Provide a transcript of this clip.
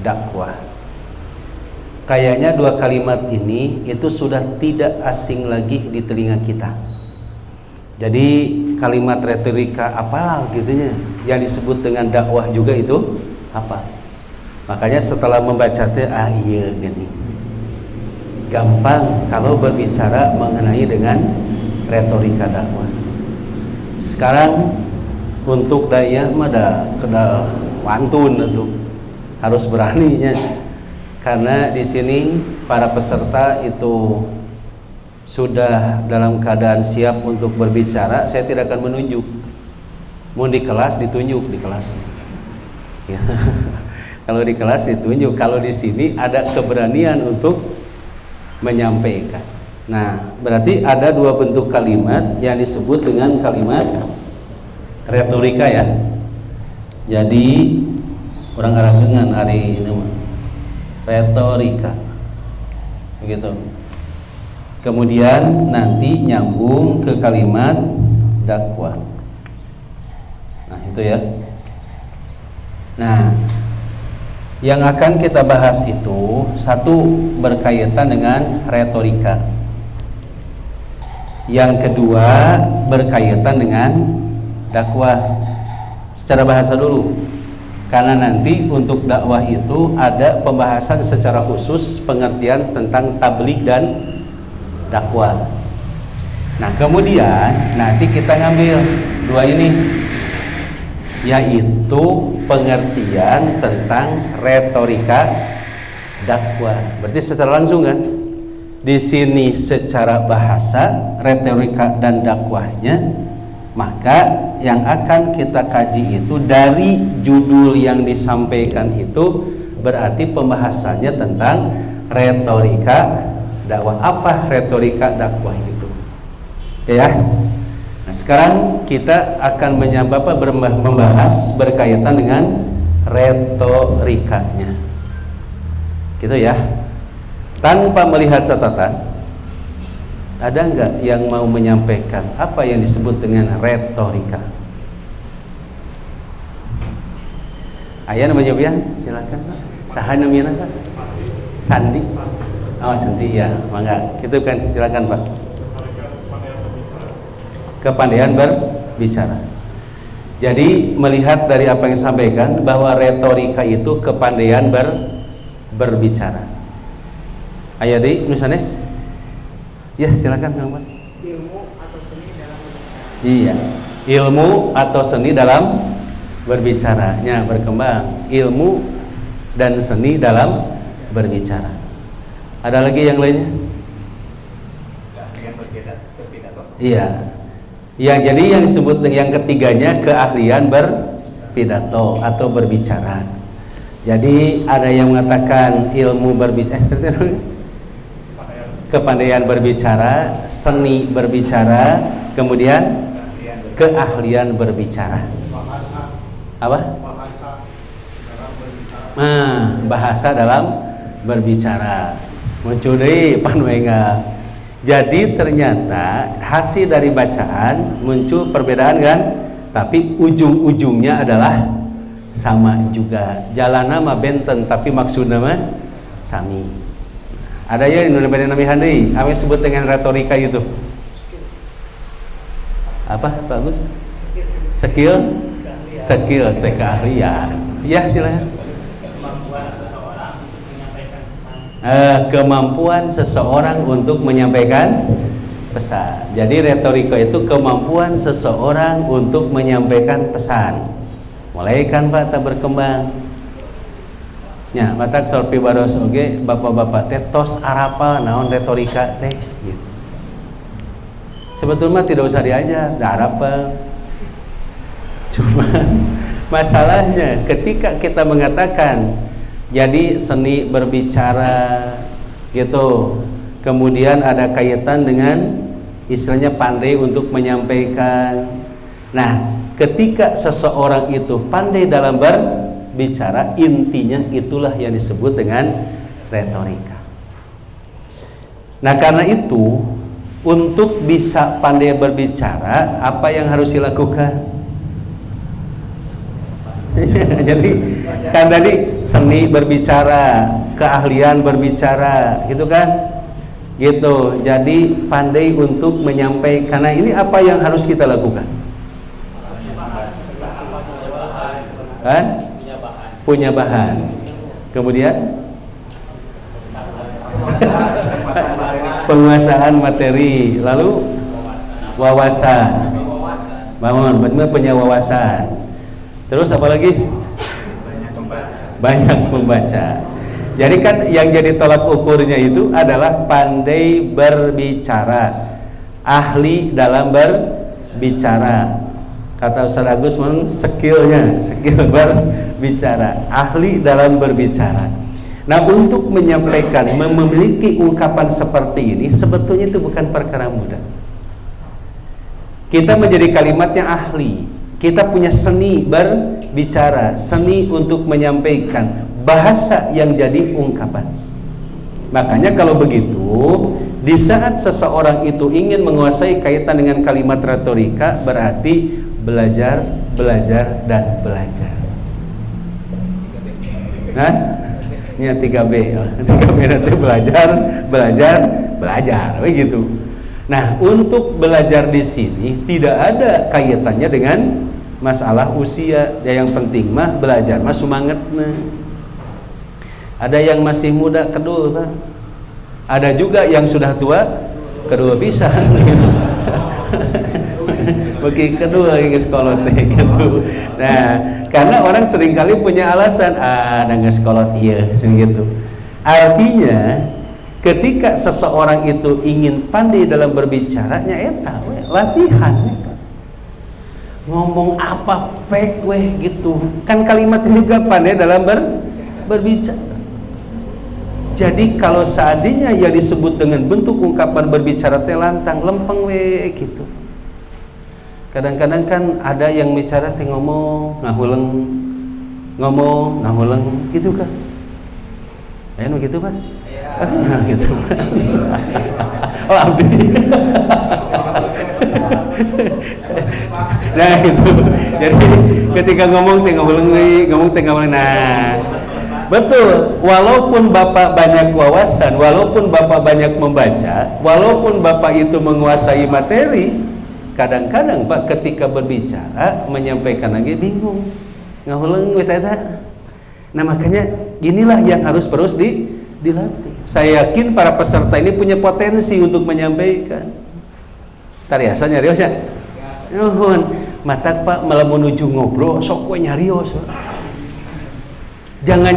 dakwah. Kayaknya dua kalimat ini itu sudah tidak asing lagi di telinga kita. Jadi kalimat retorika apa gitunya yang disebut dengan dakwah juga itu apa? Makanya setelah membaca teh iya gini. Gampang kalau berbicara mengenai dengan retorika dakwah. Sekarang untuk daya mah kedal wantun itu harus beraninya, karena di sini para peserta itu sudah dalam keadaan siap untuk berbicara. Saya tidak akan menunjuk. Mau di kelas ditunjuk di kelas. Ya. Kalau di kelas ditunjuk, kalau di sini ada keberanian untuk menyampaikan. Nah, berarti ada dua bentuk kalimat yang disebut dengan kalimat retorika ya. Jadi orang Arab dengan hari ini retorika, begitu. Kemudian nanti nyambung ke kalimat dakwah. Nah itu ya. Nah, yang akan kita bahas itu satu berkaitan dengan retorika. Yang kedua berkaitan dengan dakwah. Secara bahasa dulu, karena nanti untuk dakwah itu ada pembahasan secara khusus pengertian tentang tabligh dan dakwah. Nah kemudian nanti kita ngambil dua ini, yaitu pengertian tentang retorika dakwah. Berarti secara langsung kan di sini secara bahasa retorika dan dakwahnya, maka yang akan kita kaji itu dari judul yang disampaikan itu berarti pembahasannya tentang retorika dakwah. Apa retorika dakwah itu? Ya. Nah, sekarang kita akan membahas berkaitan dengan retorikanya. Gitu ya. Tanpa melihat catatan, ada enggak yang mau menyampaikan apa yang disebut dengan retorika? Aya namanya ya, silakan Pak. Saha namanya Pak? Sandi. Oh, Sandi ya, mangga. Gitu kan, silakan Pak. Kepandaian berbicara. Jadi melihat dari apa yang disampaikan bahwa retorika itu kepandaian berbicara. Aya deui nu sanes? Ya, silakan Kang Pak. Ilmu atau seni dalam berbicara. Iya, ilmu atau seni dalam berbicaranya berkembang. Ilmu dan seni dalam berbicara. Ada lagi yang lainnya? Iya. Ya, jadi yang disebut yang ketiganya keahlian berpidato atau berbicara. Jadi ada yang mengatakan ilmu berbicara, kepandaian berbicara, seni berbicara, kemudian keahlian berbicara. Apa? Bahasa dalam berbicara. Muncul deui panuenga. Jadi ternyata hasil dari bacaan muncul perbedaan kan, tapi ujung-ujungnya adalah sama juga. Jalanna mah benten tapi maksudna mah sami. Ada ya nu beda namihan deui, apa disebut dengan retorika itu? Apa bagus? Skill teh keahlian. Ya silakan. Kemampuan seseorang untuk menyampaikan pesan. Jadi retorika itu kemampuan seseorang untuk menyampaikan pesan. Mulai kan Pak tak berkembang. Nya matak sorpi baros oge bapak-bapak teh tos arapa naon retorika teh gitu. Sebetulnya tidak usah diajar, da arapa. Cuma masalahnya ketika kita mengatakan jadi seni berbicara gitu, kemudian ada kaitan dengan istilahnya pandai untuk menyampaikan. Nah, ketika seseorang itu pandai dalam berbicara, intinya itulah yang disebut dengan retorika. Nah, karena itu untuk bisa pandai berbicara, apa yang harus dilakukan? Jadi kan tadi seni berbicara, keahlian berbicara, gitu kan? Gitu. Jadi pandai untuk menyampaikan. Karena ini apa yang harus kita lakukan? Kan? Punya bahan. Kemudian penguasaan materi, lalu wawasan. Benar punya wawasan. Terus apa lagi? Banyak membaca. Jadi kan yang jadi tolak ukurnya itu adalah pandai berbicara, ahli dalam berbicara. Kata Ustaz Agus skill berbicara, ahli dalam berbicara. Nah, untuk menyampaikan, memiliki ungkapan seperti ini sebetulnya itu bukan perkara mudah. Kita menjadi kalimatnya ahli, kita punya seni berbicara, seni untuk menyampaikan, bahasa yang jadi ungkapan. Makanya kalau begitu, di saat seseorang itu ingin menguasai kaitan dengan kalimat retorika, berarti belajar, dan belajar. Nah, ini 3B. 3B nanti belajar, begitu. Nah, untuk belajar di sini tidak ada kaitannya dengan masalah usia. Yang penting mah belajar mah semangatnya. Ada yang masih muda kedua, Pak. Ada juga yang sudah tua kedua pisan gitu. Bagi kedua yang sekolot gitu. Nah, karena orang seringkali punya alasan, ada sekolot iya gitu. Artinya ketika seseorang itu ingin pandai dalam berbicara, eta latihan eta. Ngomong apa pek gitu. Kan kalimat juga pandai dalam berbicara. Jadi kalau seandainya yang disebut dengan bentuk ungkapan berbicara teh lantang lempeng gitu. Kadang-kadang kan ada yang bicara teh ngomong ngahuleng gitu kan. Gitu Pak? Ya, gitu Pak. Oh, abdi. Nah, itu. Jadi ketika ngomong teh ngahuleng. Nah, betul, walaupun Bapak banyak wawasan, walaupun Bapak banyak membaca, walaupun Bapak itu menguasai materi, kadang-kadang Pak ketika berbicara menyampaikan lagi bingung, ngahuleng eta. Nah, makanya inilah yang harus terus dilatih. Saya yakin para peserta ini punya potensi untuk menyampaikan. Tariasa nyarios ya? Nuhun, matak Pak malah menuju ngobrol sok we nyarios. Jangan